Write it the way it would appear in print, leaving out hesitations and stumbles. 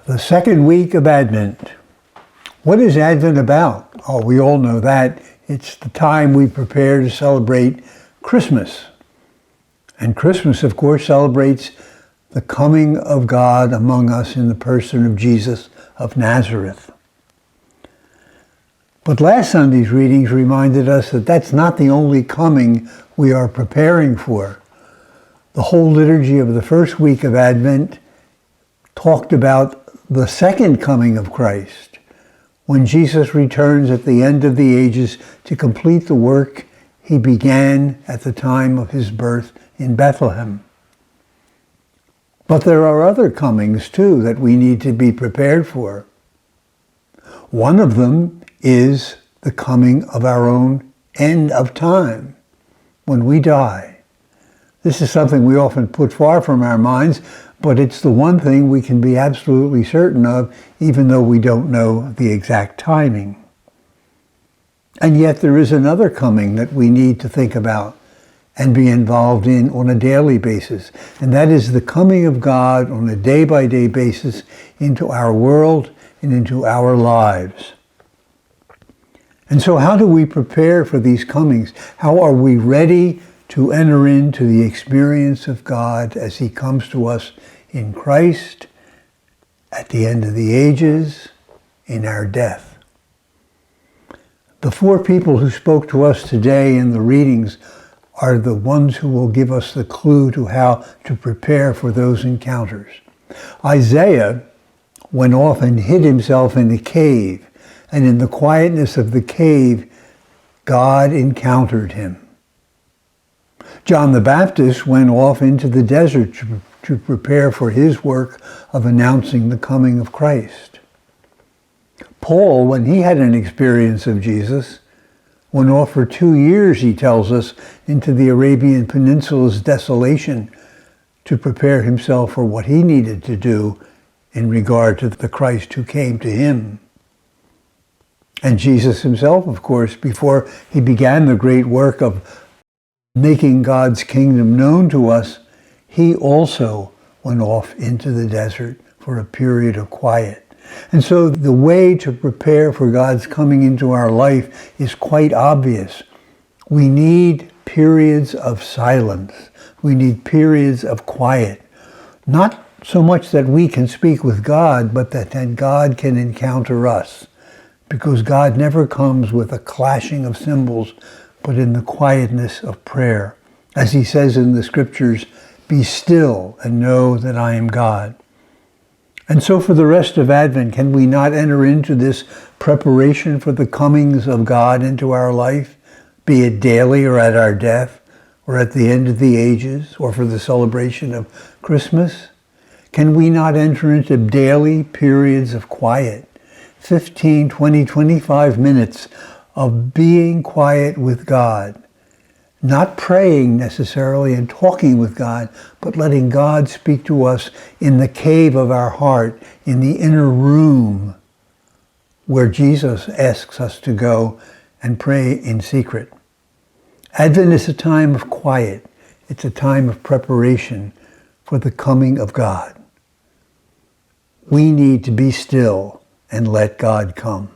The second week of Advent. What is Advent about? Oh, we all know that. It's the time we prepare to celebrate Christmas. And Christmas, of course, celebrates the coming of God among us in the person of Jesus of Nazareth. But last Sunday's readings reminded us that that's not the only coming we are preparing for. The whole liturgy of the first week of Advent talked about the second coming of Christ, when Jesus returns at the end of the ages to complete the work he began at the time of his birth in Bethlehem. But there are other comings too that we need to be prepared for. One of them is the coming of our own end of time, when we die. This is something we often put far from our minds, but it's the one thing we can be absolutely certain of, even though we don't know the exact timing. And yet there is another coming that we need to think about and be involved in on a daily basis, and that is the coming of God on a day-by-day basis into our world and into our lives. And so how do we prepare for these comings? How are we ready to enter into the experience of God as he comes to us in Christ, at the end of the ages, in our death? The four people who spoke to us today in the readings are the ones who will give us the clue to how to prepare for those encounters. Isaiah went off and hid himself in a cave, and in the quietness of the cave, God encountered him. John the Baptist went off into the desert to prepare for his work of announcing the coming of Christ. Paul, when he had an experience of Jesus, went off for 2 years, he tells us, into the Arabian Peninsula's desolation to prepare himself for what he needed to do in regard to the Christ who came to him. And Jesus himself, of course, before he began the great work of making God's kingdom known to us, he also went off into the desert for a period of quiet. And so the way to prepare for God's coming into our life is quite obvious. We need periods of silence. We need periods of quiet. Not so much that we can speak with God, but that God can encounter us. Because God never comes with a clashing of cymbals, but in the quietness of prayer. As he says in the scriptures, "Be still and know that I am God." And so for the rest of Advent, can we not enter into this preparation for the comings of God into our life, be it daily or at our death, or at the end of the ages, or for the celebration of Christmas? Can we not enter into daily periods of quiet, 15, 20, 25 minutes of being quiet with God, not praying necessarily and talking with God, but letting God speak to us in the cave of our heart, in the inner room where Jesus asks us to go and pray in secret. Advent is a time of quiet. It's a time of preparation for the coming of God. We need to be still and let God come.